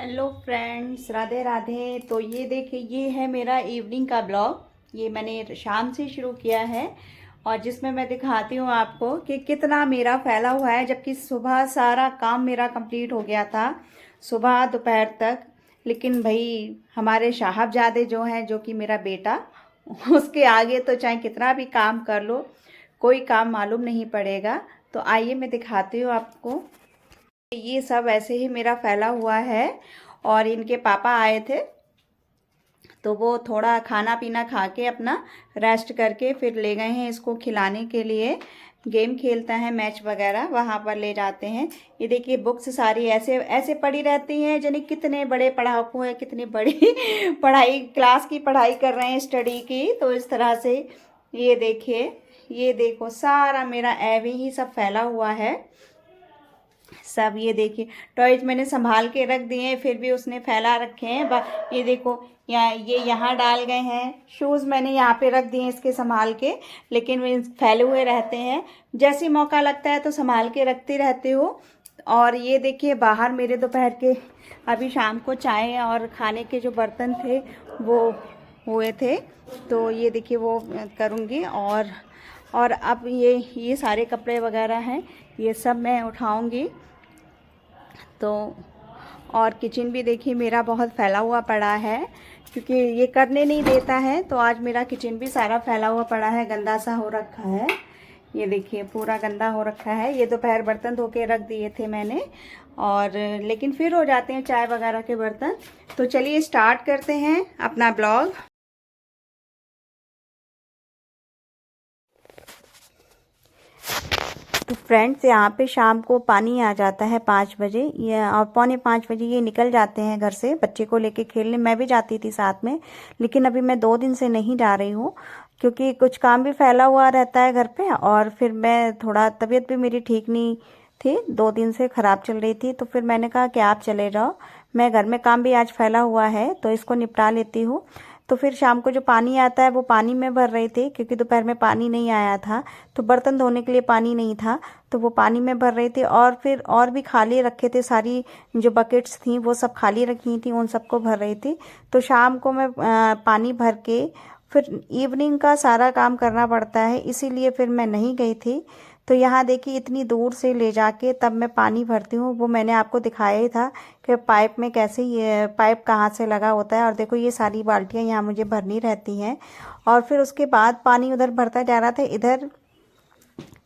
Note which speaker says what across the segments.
Speaker 1: Hello friends, Radhe Radhe. तो ये देखिए, ये है मेरा इवनिंग का ब्लॉग। ये मैंने शाम से शुरू किया है और जिसमें मैं दिखाती हूँ आपको कि कितना मेरा फैला हुआ है, जबकि सुबह सारा काम मेरा कंप्लीट हो गया था, सुबह दोपहर तक। लेकिन भाई हमारे साहबजादे जो हैं, जो कि मेरा बेटा, उसके आगे तो चाहे कितना भी काम कर लो, कोई काम मालूम नहीं पड़ेगा। तो आइए मैं दिखाती हूँ आपको। ये सब ऐसे ही मेरा फैला हुआ है। और इनके पापा आए थे तो वो थोड़ा खाना पीना खा के अपना रेस्ट करके फिर ले गए हैं इसको खिलाने के लिए। गेम खेलता है, मैच वगैरह वहाँ पर ले जाते हैं। ये देखिए, बुक्स सारी ऐसे ऐसे पड़ी रहती हैं, जाने कितने बड़े पढ़ाकू हैं, कितनी बड़ी पढ़ाई, क्लास की पढ़ाई कर रहे हैं, स्टडी की। तो इस तरह से ये देखिए, ये देखो सारा मेरा ऐवे ही सब फैला हुआ है सब। ये देखिए, टॉयज मैंने संभाल के रख दिए हैं, फिर भी उसने फैला रखे हैं। ये देखो, ये यहाँ डाल गए हैं। शूज़ मैंने यहाँ पे रख दिए हैं इसके संभाल के, लेकिन वे फैले हुए रहते हैं। जैसे मौका लगता है तो संभाल के रखती रहती हूँ। और ये देखिए, बाहर मेरे दोपहर के, अभी शाम को चाय और खाने के जो बर्तन थे वो हुए थे, तो ये देखिए वो करूँगी। और अब ये सारे कपड़े वगैरह हैं, ये सब मैं उठाऊँगी। तो और किचन भी देखिए मेरा बहुत फैला हुआ पड़ा है, क्योंकि ये करने नहीं देता है। तो आज मेरा किचन भी सारा फैला हुआ पड़ा है, गंदा सा हो रखा है। ये देखिए पूरा गंदा हो रखा है। ये दोपहर बर्तन धो के रख दिए थे मैंने, और लेकिन फिर हो जाते हैं चाय वगैरह के बर्तन। तो चलिए स्टार्ट करते हैं अपना ब्लॉग। तो फ्रेंड्स, यहाँ पे शाम को पानी आ जाता है 5 बजे, ये और 4:45 ये निकल जाते हैं घर से बच्चे को लेके खेलने। मैं भी जाती थी साथ में, लेकिन अभी मैं 2 दिन से नहीं जा रही हूँ, क्योंकि कुछ काम भी फैला हुआ रहता है घर पे। और फिर मैं थोड़ा, तबीयत भी मेरी ठीक नहीं थी, 2 दिन से ख़राब चल रही थी। तो फिर मैंने कहा कि आप चले जाओ, मैं घर में काम भी आज फैला हुआ है तो इसको निपटा लेती हूँ। तो फिर शाम को जो पानी आता है वो पानी में भर रही थी, क्योंकि दोपहर में पानी नहीं आया था, तो बर्तन धोने के लिए पानी नहीं था, तो वो पानी में भर रही थी। और फिर और भी खाली रखे थे, सारी जो बकेट्स थी वो सब खाली रखी थी, उन सबको भर रही थी। तो शाम को मैं पानी भर के फिर इवनिंग का सारा काम करना पड़ता है, इसीलिए फिर मैं नहीं गई थी। तो यहाँ देखिए, इतनी दूर से ले जाके तब मैं पानी भरती हूँ, वो मैंने आपको दिखाया ही था कि पाइप में कैसे, ये पाइप कहाँ से लगा होता है। और देखो ये सारी बाल्टियाँ यहाँ मुझे भरनी रहती हैं। और फिर उसके बाद पानी उधर भरता जा रहा था, इधर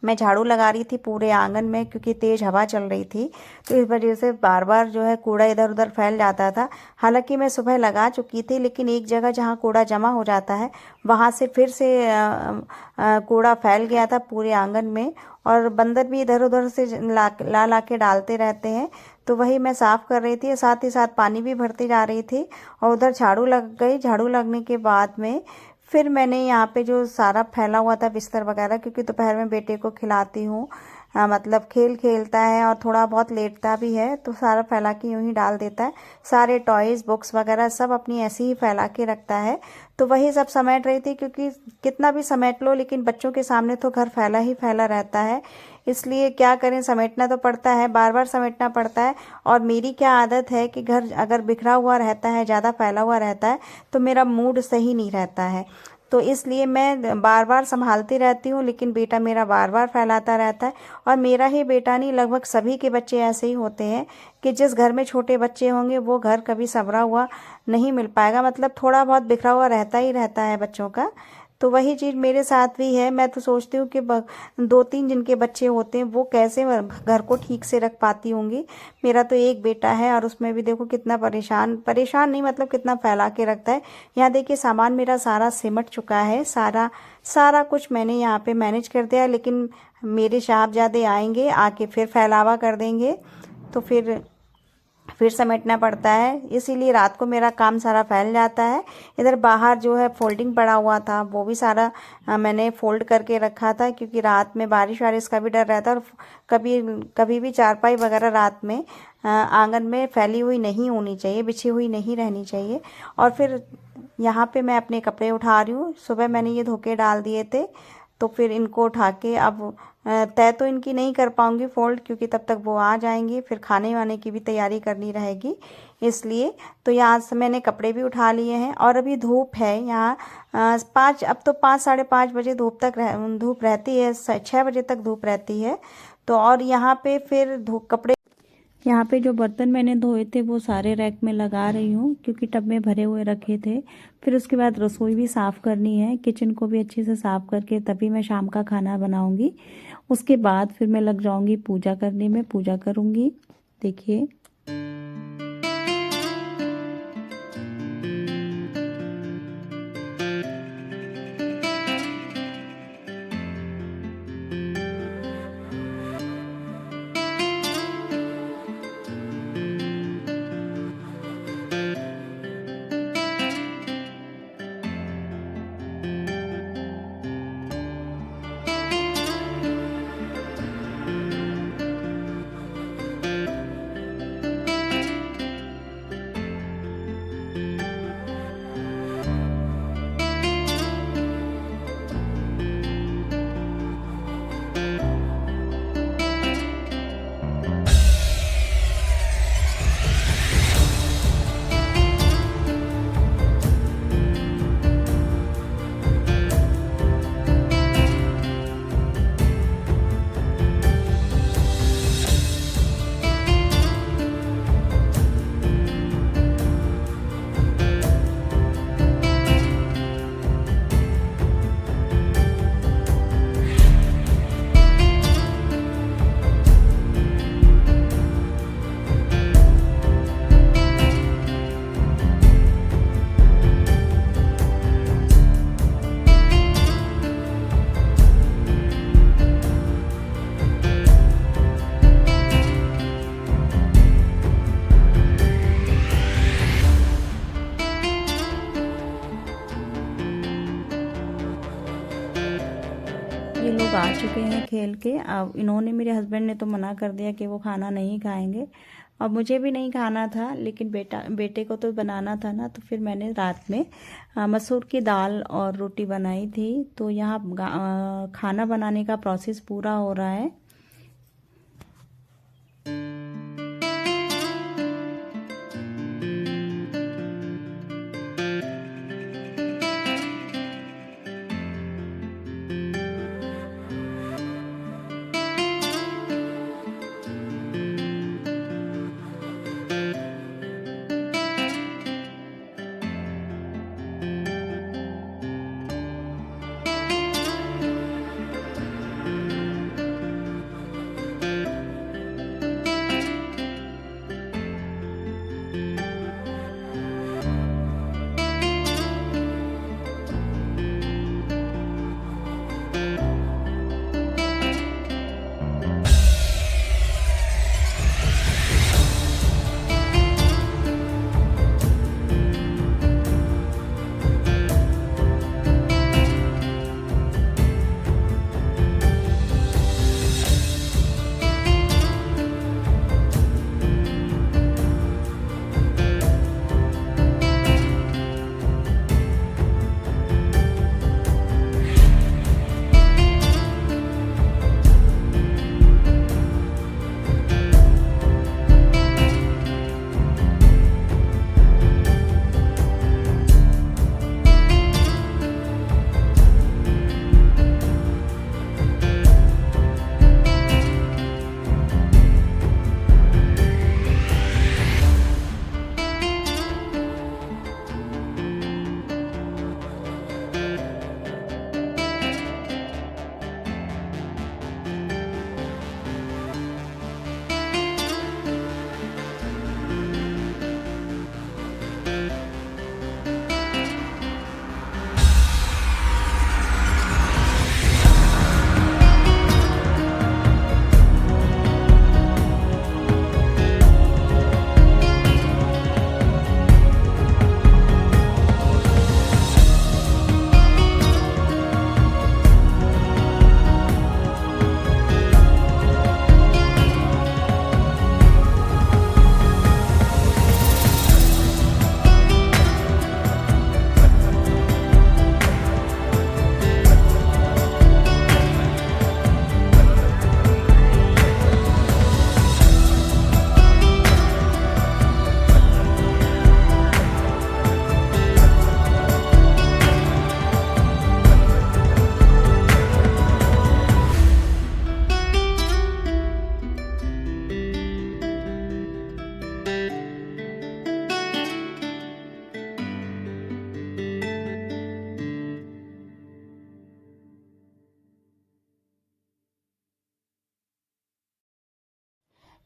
Speaker 1: मैं झाड़ू लगा रही थी पूरे आंगन में, क्योंकि तेज़ हवा चल रही थी, तो इस वजह से बार बार जो है कूड़ा इधर उधर फैल जाता था। हालांकि मैं सुबह लगा चुकी थी, लेकिन एक जगह जहाँ कूड़ा जमा हो जाता है वहाँ से फिर से कूड़ा फैल गया था पूरे आंगन में। और बंदर भी इधर उधर से ला के डालते रहते हैं। तो वही मैं साफ़ कर रही थी, साथ ही साथ पानी भी भरती जा रही थी। और उधर झाड़ू लग गई। झाड़ू लगने के बाद में फिर मैंने यहाँ पे जो सारा फैला हुआ था बिस्तर वगैरह, क्योंकि दोपहर में बेटे को खिलाती हूँ, मतलब खेलता है और थोड़ा बहुत लेटता भी है, तो सारा फैला के यूं ही डाल देता है। सारे टॉयज़, बुक्स वगैरह सब अपनी ऐसे ही फैला के रखता है। तो वही सब समेट रही थी, क्योंकि कितना भी समेट लो लेकिन बच्चों के सामने तो घर फैला ही फैला रहता है, इसलिए क्या करें, समेटना तो पड़ता है, बार बार समेटना पड़ता है। और मेरी क्या आदत है कि घर अगर बिखरा हुआ रहता है, ज़्यादा फैला हुआ रहता है, तो मेरा मूड सही नहीं रहता है। तो इसलिए मैं बार बार संभालती रहती हूँ, लेकिन बेटा मेरा बार बार फैलाता रहता है। और मेरा ही बेटा नहीं, लगभग सभी के बच्चे ऐसे ही होते हैं कि जिस घर में छोटे बच्चे होंगे वो घर कभी संवरा हुआ नहीं मिल पाएगा, मतलब थोड़ा बहुत बिखरा हुआ रहता ही रहता है बच्चों का। तो वही चीज़ मेरे साथ भी है। मैं तो सोचती हूँ कि 2-3 जिनके बच्चे होते हैं वो कैसे घर को ठीक से रख पाती होंगी। मेरा तो एक बेटा है और उसमें भी देखो कितना परेशान परेशान नहीं, मतलब कितना फैला के रखता है। यहाँ देखिए सामान मेरा सारा सिमट चुका है, सारा सारा कुछ मैंने यहाँ पे मैनेज कर दिया है, लेकिन मेरे साहबजादे आएंगे, आके फिर फैलावा कर देंगे, तो फिर समेटना पड़ता है, इसीलिए रात को मेरा काम सारा फैल जाता है। इधर बाहर जो है फोल्डिंग पड़ा हुआ था, वो भी सारा मैंने फोल्ड करके रखा था, क्योंकि रात में बारिश वारिश का भी डर रहता है। और कभी कभी भी चारपाई वगैरह रात में आंगन में फैली हुई नहीं होनी चाहिए, बिछी हुई नहीं रहनी चाहिए। और फिर यहाँ पे मैं अपने कपड़े उठा रही हूँ। सुबह मैंने ये धो के डाल दिए थे, तो फिर इनको उठा के अब तय तो इनकी नहीं कर पाऊंगी फोल्ड, क्योंकि तब तक वो आ जाएंगी, फिर खाने वाने की भी तैयारी करनी रहेगी इसलिए। तो यहाँ से मैंने कपड़े भी उठा लिए हैं और अभी धूप है यहाँ 5, अब तो 5 साढ़े 5 बजे धूप रहती है, 6 बजे तक धूप रहती है। तो और यहाँ पे फिर कपड़े, यहाँ पे जो बर्तन मैंने धोए थे वो सारे रैक में लगा रही हूँ, क्योंकि टब में भरे हुए रखे थे। फिर उसके बाद रसोई भी साफ़ करनी है, किचन को भी अच्छे से साफ़ करके तभी मैं शाम का खाना बनाऊंगी। उसके बाद फिर मैं लग जाऊंगी पूजा करने में, पूजा करूंगी। देखिए ये लोग आ चुके हैं खेल के। अब इन्होंने, मेरे हस्बैंड ने तो मना कर दिया कि वो खाना नहीं खाएंगे। अब मुझे भी नहीं खाना था, लेकिन बेटे को तो बनाना था ना, तो फिर मैंने रात में मसूर की दाल और रोटी बनाई थी। तो यहाँ खाना बनाने का प्रोसेस पूरा हो रहा है।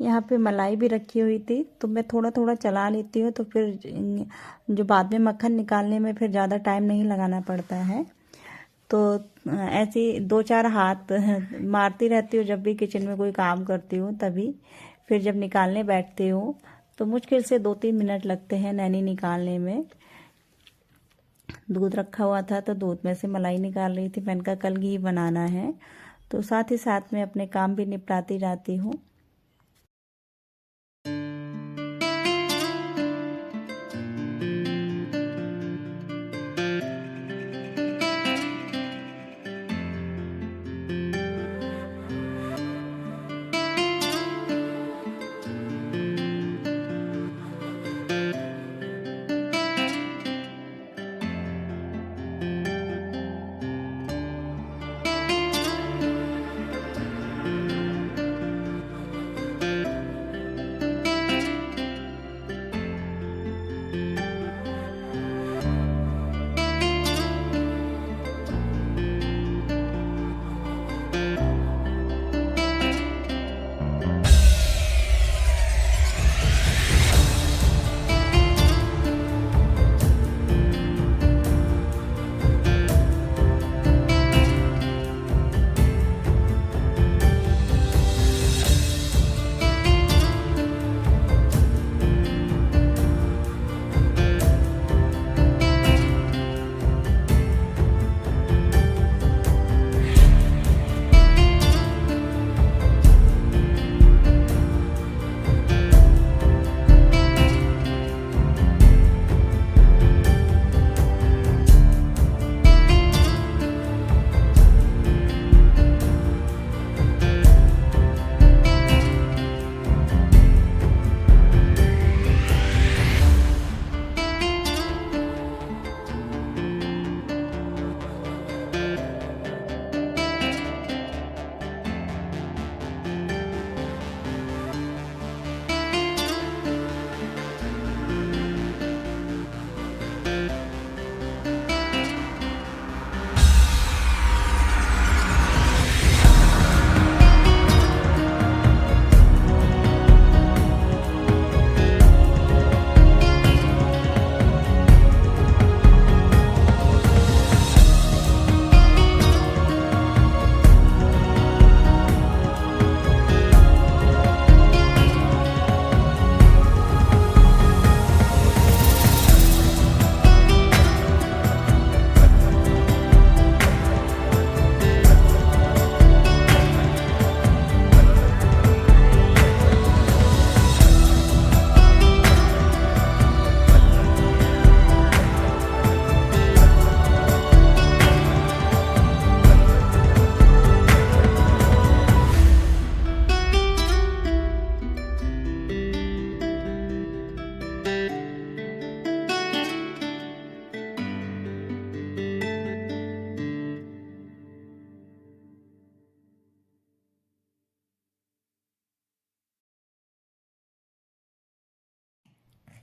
Speaker 1: यहाँ पे मलाई भी रखी हुई थी, तो मैं थोड़ा थोड़ा चला लेती हूँ, तो फिर जो बाद में मक्खन निकालने में फिर ज़्यादा टाइम नहीं लगाना पड़ता है। तो ऐसे 2-4 हाथ मारती रहती हूँ जब भी किचन में कोई काम करती हूँ तभी। फिर जब निकालने बैठती हूँ तो मुश्किल से 2-3 मिनट लगते हैं नैनी निकालने में। दूध रखा हुआ था तो दूध में से मलाई निकाल रही थी। मैंने कहा कल घी बनाना है, तो साथ ही साथ में अपने काम भी निपटाती जाती हूँ।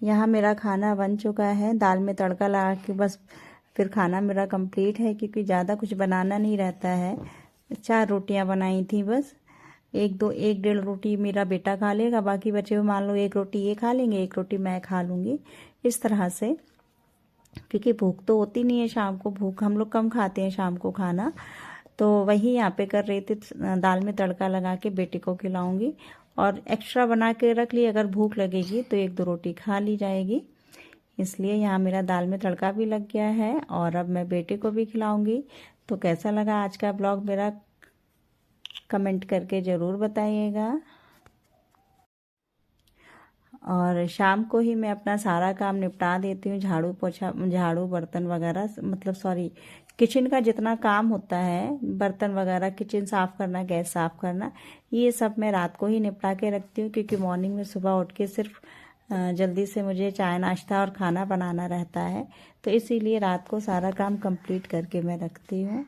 Speaker 1: यहाँ मेरा खाना बन चुका है। दाल में तड़का लगा के बस फिर खाना मेरा कंप्लीट है, क्योंकि ज़्यादा कुछ बनाना नहीं रहता है। 4 रोटियाँ बनाई थी बस। 1-1.5 रोटी मेरा बेटा खा लेगा, बाकी बचे हुए मान लो 1 रोटी ये खा लेंगे, 1 रोटी मैं खा लूँगी, इस तरह से। क्योंकि भूख तो होती नहीं है शाम को, भूख हम लोग कम खाते हैं शाम को खाना। तो वही यहाँ पे कर रही थी, दाल में तड़का लगा के बेटे को खिलाऊंगी। और एक्स्ट्रा बना के रख ली, अगर भूख लगेगी तो 1-2 रोटी खा ली जाएगी। इसलिए यहाँ मेरा दाल में तड़का भी लग गया है और अब मैं बेटे को भी खिलाऊंगी। तो कैसा लगा आज का ब्लॉग मेरा, कमेंट करके ज़रूर बताइएगा। और शाम को ही मैं अपना सारा काम निपटा देती हूँ, झाड़ू पोछा, झाड़ू बर्तन वगैरह, मतलब सॉरी, किचन का जितना काम होता है, बर्तन वगैरह, किचन साफ़ करना, गैस साफ़ करना, ये सब मैं रात को ही निपटा के रखती हूँ। क्योंकि मॉर्निंग में सुबह उठ के सिर्फ जल्दी से मुझे चाय नाश्ता और खाना बनाना रहता है, तो इसीलिए रात को सारा काम कंप्लीट करके मैं रखती हूँ।